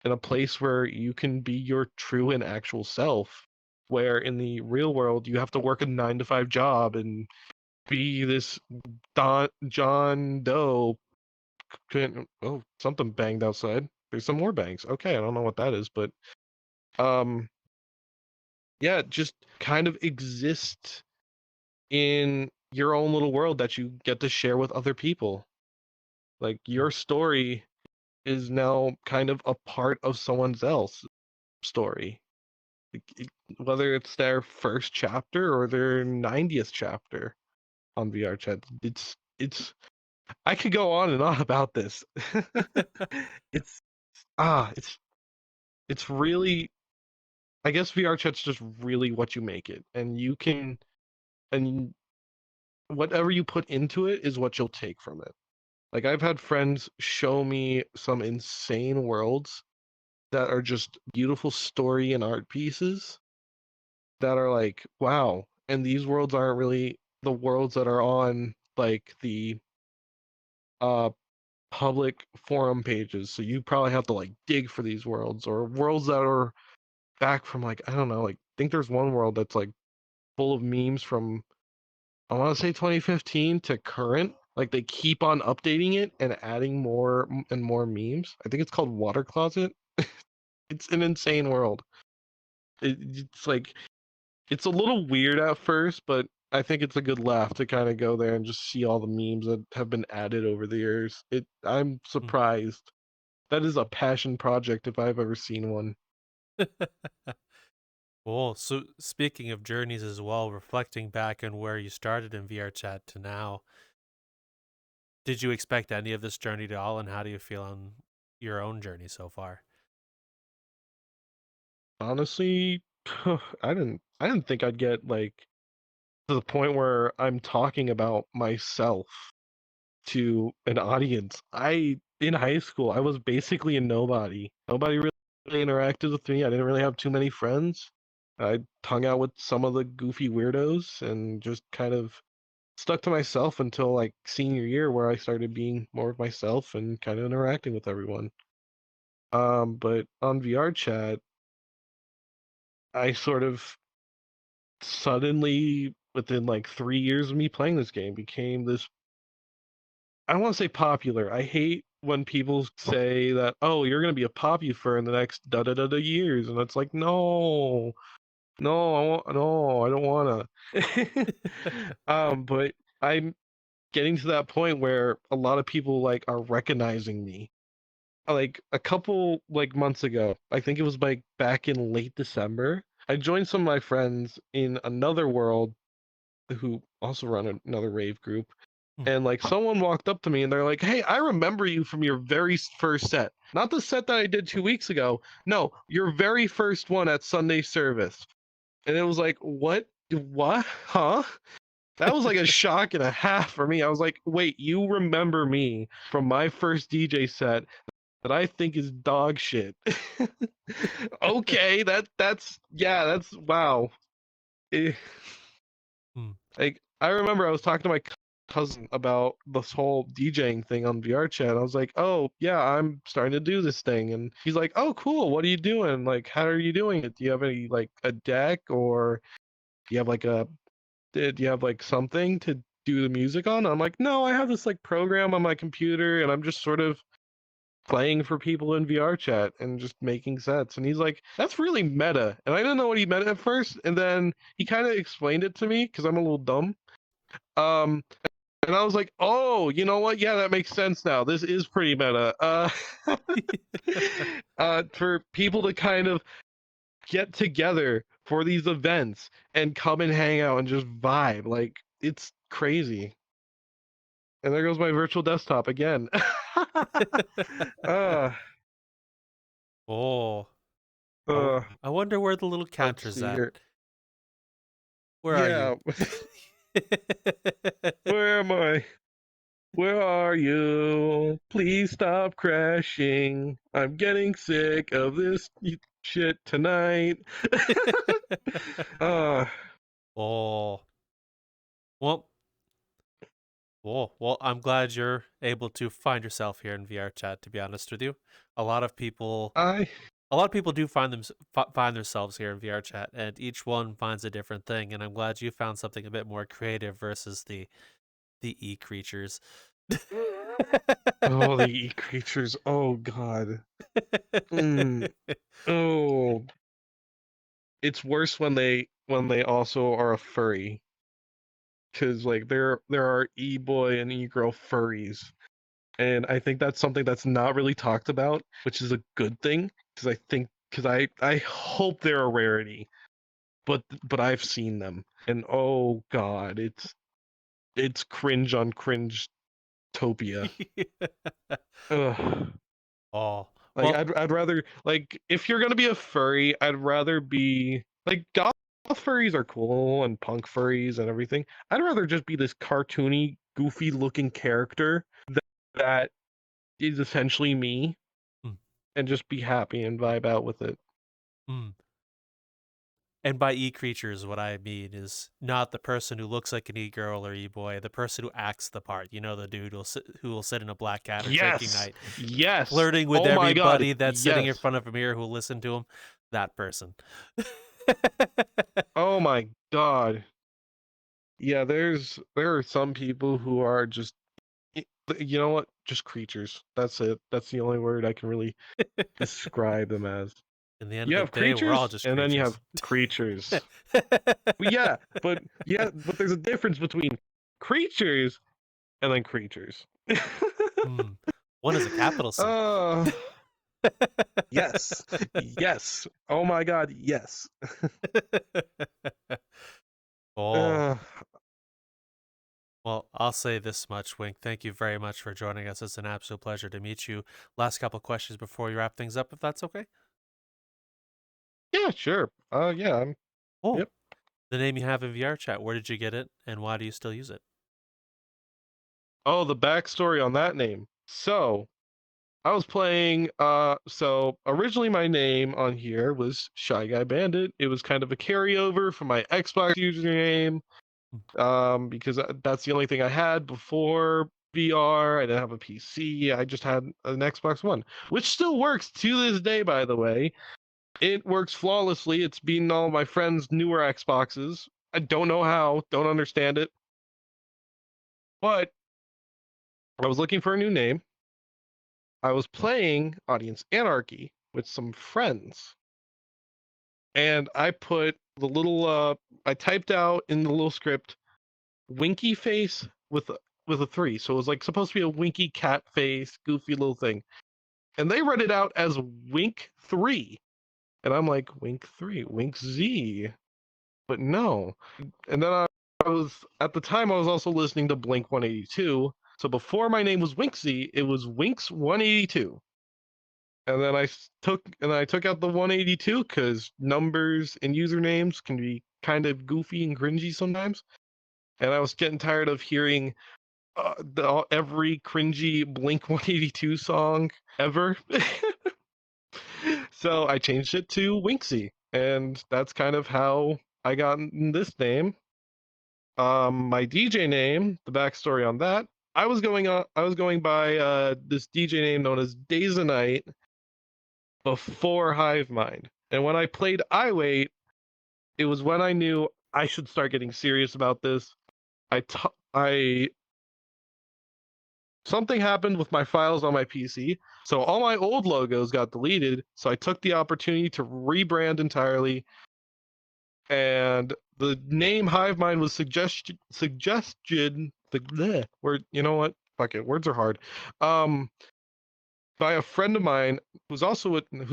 in a place where you can be your true and actual self, where in the real world you have to work a 9 to 5 job and be this John Doe. Oh, something banged outside. There's some more bangs. Okay, I don't know what that is, but um yeah, just kind of exist in your own little world that you get to share with other people. Like Mm, your story is now kind of a part of someone else's story. Whether it's their first chapter or their 90th chapter on VRChat. It's I could go on and on about this. it's it's really, I guess VRChat's just really what you make it. And you can, and whatever you put into it is what you'll take from it. Like I've had friends show me some insane worlds that are just beautiful story and art pieces that are like, wow. And these worlds aren't really the worlds that are on like the uh public forum pages. So you probably have to like dig for these worlds, or worlds that are back from like, I don't know, like I think there's one world that's like full of memes from, I want to say 2015 to current. Like they keep on updating it and adding more and more memes. I think it's called Water Closet. It's an insane world. It's like it's a little weird at first, but I think it's a good laugh to kind of go there and just see all the memes that have been added over the years. I'm mm. surprised. That is a passion project if I've ever seen one. Cool. So speaking of journeys as well, reflecting back on where you started in VRChat to now, did you expect any of this journey at all, and how do you feel on your own journey so far? Honestly, I didn't think I'd get like to the point where I'm talking about myself to an audience. In high school, I was basically a nobody. Nobody really interacted with me. I didn't really have too many friends. I hung out with some of the goofy weirdos and just kind of stuck to myself until like senior year, where I started being more of myself and kind of interacting with everyone. But on VRChat, I sort of suddenly, within like 3 years of me playing this game, became this, I don't want to say popular. I hate when people say that, oh, you're gonna be a popular in the next da da da da years, and it's like, no, no, no, I don't wanna. But I'm getting to that point where a lot of people like are recognizing me. Like a couple like months ago, I think it was like back in late December, I joined some of my friends in another world who also run another rave group, Hmm. and like someone walked up to me and they're like, "Hey, I remember you from your very first set. Not the set that I did 2 weeks ago. No, your very first one at Sunday service." And it was like, "What? What? Huh?" That was like a shock and a half for me. I was like, "Wait, you remember me from my first DJ set that I think is dog shit?" Okay, that's yeah, that's wow. Eh, Hmm. like I remember I was talking to my cousin about this whole DJing thing on VRChat. I was like, "Oh yeah, I'm starting to do this thing," and he's like, "Oh cool, what are you doing? Like, how are you doing it? Do you have any like a deck, or do you have like a do you have like something to do the music on?" I'm like, "No, I have this like program on my computer, and I'm just sort of playing for people in VRChat and just making sets." And he's like, "That's really meta." And I didn't know what he meant at first, and then he kind of explained it to me because I'm a little dumb. Um, and I was like, "Oh, you know what? Yeah, that makes sense now. This is pretty meta." For people to kind of get together for these events and come and hang out and just vibe. Like, it's crazy. And there goes my virtual desktop again. uh, Oh, uh, I wonder where the little let's counter's see at. here. Where are you? Yeah, where am I? Where are you? Please stop crashing. I'm getting sick of this shit tonight. uh, Oh, well, well, I'm glad you're able to find yourself here in VRChat. To be honest with you, a lot of people, I a lot of people do find themselves here in VRChat, and each one finds a different thing. And I'm glad you found something a bit more creative versus the e creatures. oh, the e creatures. Oh God. Mm. Oh, it's worse when they also are a furry, because like there are e boy and e girl furries, and I think that's something that's not really talked about, which is a good thing, because I hope they're a rarity, but I've seen them, and oh God, it's cringe on cringe topia. Ugh. Oh, Like well, I'd rather, like, if you're gonna be a furry, I'd rather be like goth furries are cool and punk furries and everything. I'd rather just be this cartoony, goofy looking character that is essentially me mm, and just be happy and vibe out with it. mm. And by e-creatures, what I mean is not the person who looks like an e-girl or e-boy, the person who acts the part. You know, the dude who will sit in a black cat or drinking Yes. night, Yes. flirting with Oh my God. everybody that's sitting in Yes. front of a mirror who listen to him. That person. Oh my God. Yeah, there are some people who are just you know what? Just creatures. That's it. That's the only word I can really describe them as. In the end of You the have day, we're all creatures, just and then you creatures. have creatures. But but there's a difference between creatures and then creatures. One is a capital C. uh, yes, yes. Oh my God, yes. Oh, Uh, well, I'll say this much, Wink. Thank you very much for joining us. It's an absolute pleasure to meet you. Last couple questions before you wrap things up, if that's okay. yeah, sure. Yeah. Oh, Yep. the name you have in VRChat, where did you get it, and why do you still use it? Oh, the backstory on that name. So I was playing. So originally my name on here was Shy Guy Bandit. It was kind of a carryover from my Xbox username. Because that's the only thing I had before VR. I didn't have a PC. I just had an Xbox One, which still works to this day, by the way. It works flawlessly. It's beaten all my friends' newer Xboxes. I don't know how, don't understand it. But I was looking for a new name. I was playing Audience Anarchy with some friends, and I put the little I typed out in the little script winky face with a 3. So it was like supposed to be a winky cat face, goofy little thing. And they read it out as Wink 3. And I'm like, Wink 3, Wink Z. But no. And then I was, at the time, I was also listening to Blink 182. So before my name was Wink Z, it was Winks 182. And then I took out the 182 because numbers and usernames can be kind of goofy and cringy sometimes. And I was getting tired of hearing every cringy Blink 182 song ever. So I changed it to Winksy, and that's kind of how I got this name. My DJ name, the backstory on that, I was going by this DJ name known as Days of Night before HiveMind. And when I played I Wait, it was when I knew I should start getting serious about this. I something happened with my files on my PC, so all my old logos got deleted. So I took the opportunity to rebrand entirely, and the name HiveMind was suggested the word. You know what? Fuck it. Words are hard. Um, by a friend of mine who's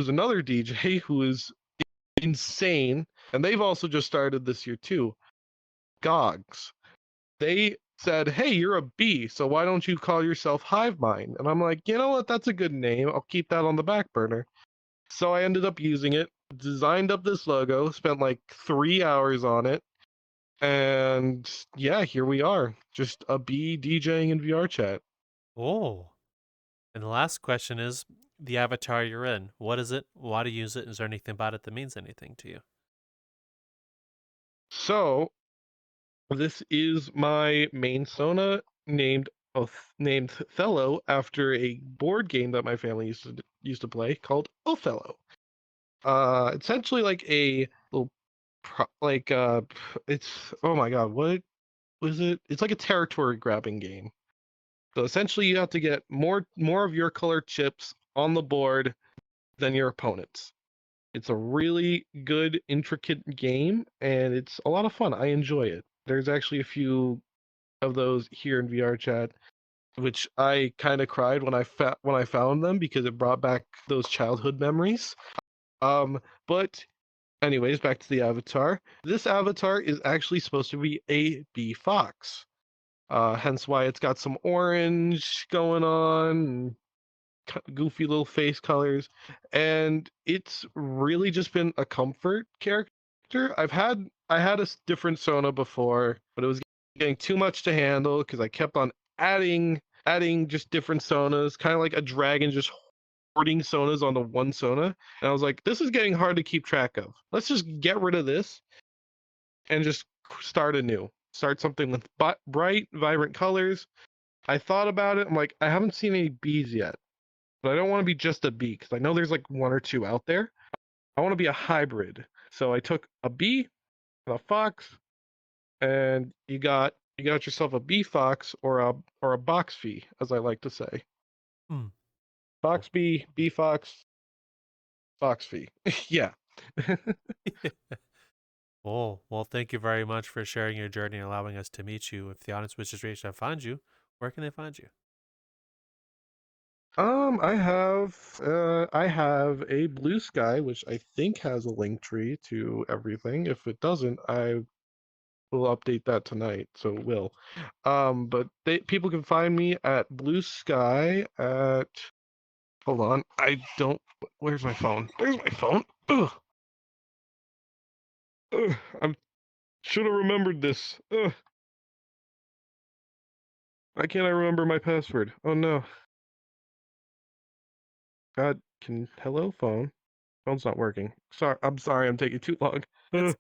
another DJ who is insane. And they've also just started this year too. Gogs. They said, "Hey, you're a bee, so why don't you call yourself HiveMind?" And I'm like, you know what? That's a good name. I'll keep that on the back burner. So I ended up using it, designed up this logo, spent like 3 hours on it, and yeah, here we are. Just a bee DJing in VRChat. Oh. And the last question is the avatar you're in. What is it? Why do you use it? Is there anything about it that means anything to you? So this is my main Sona named Othello after a board game that my family used to play called Othello. Essentially like a little like it's, oh my god, what was it? It's like a territory grabbing game. So essentially you have to get more of your color chips on the board than your opponents. It's a really good, intricate game, and it's a lot of fun. I enjoy it. There's actually a few of those here in VRChat, which I kind of cried when I found them because it brought back those childhood memories. But anyways, back to the avatar. This avatar is actually supposed to be a bee fox. Hence why it's got some orange going on, goofy little face colors, and it's really just been a comfort character. I had a different Sona before, but it was getting too much to handle because I kept on adding just different Sonas, kind of like a dragon just hoarding Sonas onto one Sona. And I was like, this is getting hard to keep track of. Let's just get rid of this and just start anew. Start something with bright, vibrant colors. I thought about it. I'm like, I haven't seen any bees yet, but I don't want to be just a bee because I know there's like one or two out there. I want to be a hybrid. So I took a bee and a fox, and you got yourself a bee fox or a box fee, as I like to say. Hmm. Fox bee, bee fox, fox fee. Yeah. Oh, well, thank you very much for sharing your journey and allowing us to meet you. If the audience wishes to reach out and find you, where can they find you? I have a Blue Sky, which I think has a link tree to everything. If it doesn't, I will update that tonight, so it will. But people can find me at Blue Sky at, hold on, I don't, where's my phone? There's my phone. Ugh. Ugh. I should have remembered this. Ugh. Why can't I remember my password? Oh no. God, hello phone? Phone's not working. I'm sorry, I'm taking too long. It's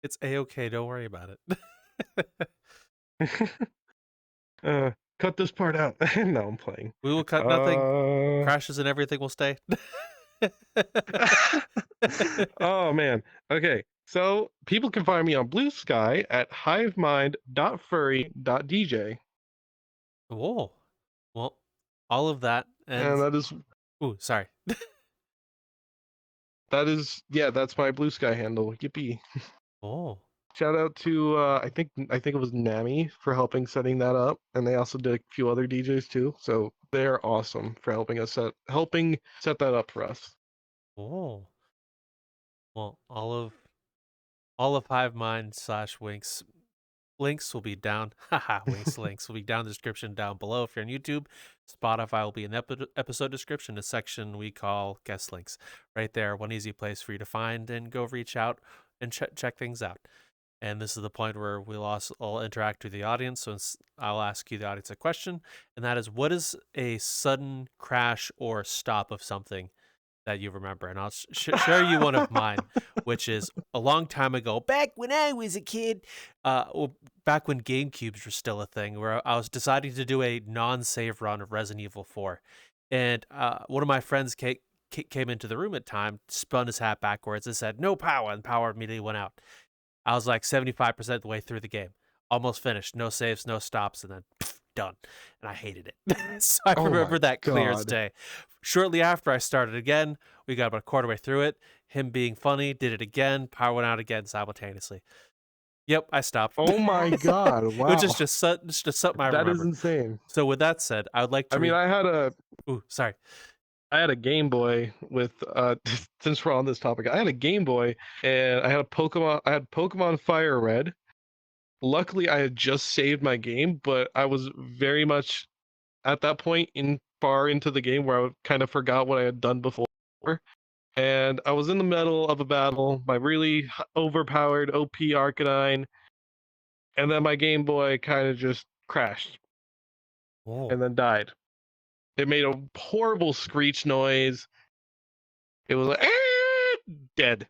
it's A-okay. Don't worry about it. Cut this part out. No, I'm playing. We will cut nothing. Crashes and everything will stay. Oh man. Okay. So people can find me on Blue Sky at hivemind.furry.dj. Whoa. Well, all of that and And ooh, sorry. that's my Blue Sky handle. Yippee. Oh. Shout out to I think it was Nami for helping setting that up, and they also did a few other DJs too. So they're awesome for helping set that up for us. Oh. Well, all of HiveMind / Winks links will be down. Haha, Winks links will be down in the description down below. If you're on YouTube, Spotify will be in episode description, a section we call guest links. Right there, one easy place for you to find and go reach out and check things out. And this is the point where I'll interact with the audience. So I'll ask you, the audience, a question, and that is, what is a sudden crash or stop of something that you remember? And I'll share you one of mine, which is a long time ago, back when I was a kid, back when GameCubes were still a thing, where I was deciding to do a non-save run of Resident Evil 4. And one of my friends came into the room at time, spun his hat backwards and said, "No power," and power immediately went out. I was like 75% of the way through the game. Almost finished. No saves, no stops, and then done. And I hated it. So I remember that clear as day. Shortly after I started again, we got about a quarter way through it. Him being funny, did it again, power went out again simultaneously. Yep, I stopped. Oh my god, wow. Which is just something I remember. That is insane. So with that said, I would like to I mean, I had a ooh, sorry. I had a Game Boy with since we're on this topic, I had a Game Boy and I had Pokemon Fire Red. Luckily I had just saved my game, but I was very much at that point far into the game where I kind of forgot what I had done before. And I was in the middle of a battle, my really overpowered OP Arcanine, and then my Game Boy kind of just crashed Whoa. and then died. It made a horrible screech noise. It was like dead.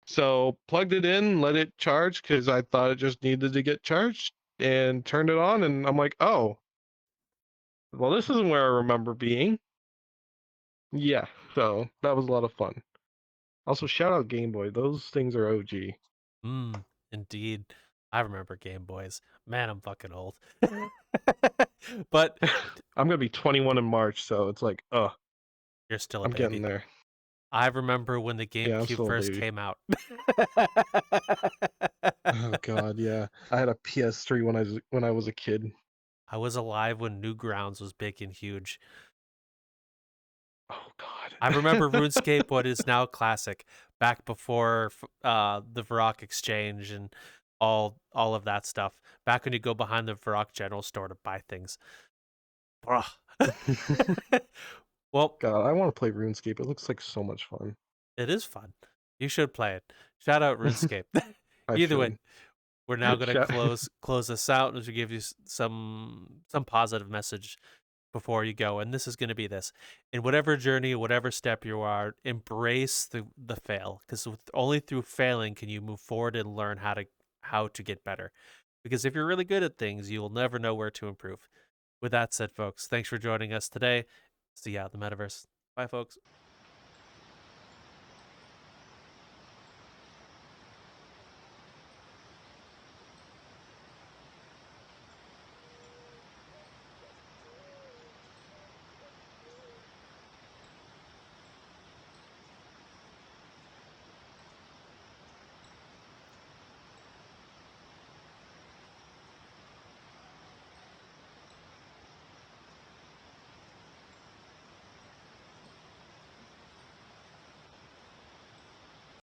So plugged it in, let it charge because I thought it just needed to get charged, and turned it on, and I'm like, oh, well, this isn't where I remember being. Yeah, so that was a lot of fun. Also, shout out Game Boy; those things are OG. Indeed. I remember Game Boys. Man, I'm fucking old. But I'm gonna be 21 in March, so it's like, you're still a I'm getting baby. there. I remember when the Yeah, I'm GameCube still a first baby. came out. Oh God, yeah. I had a PS3 when I was a kid. I was alive when Newgrounds was big and huge. Oh God. I remember RuneScape, what is now classic, back before the Varrock Exchange and all of that stuff. Back when you go behind the Varrock General Store to buy things. Bruh. Well, God, I want to play RuneScape. It looks like so much fun. it is fun. You should play it. Shout out RuneScape. I Either way, should. we're now going to Shout- close this out as we give you some positive message before you go, and this is going to be this: in whatever journey, whatever step you are, embrace the fail, because only through failing can you move forward and learn how to get better. Because if you're really good at things, you will never know where to improve. With that said, folks, thanks for joining us today. See you out in the metaverse. Bye, folks.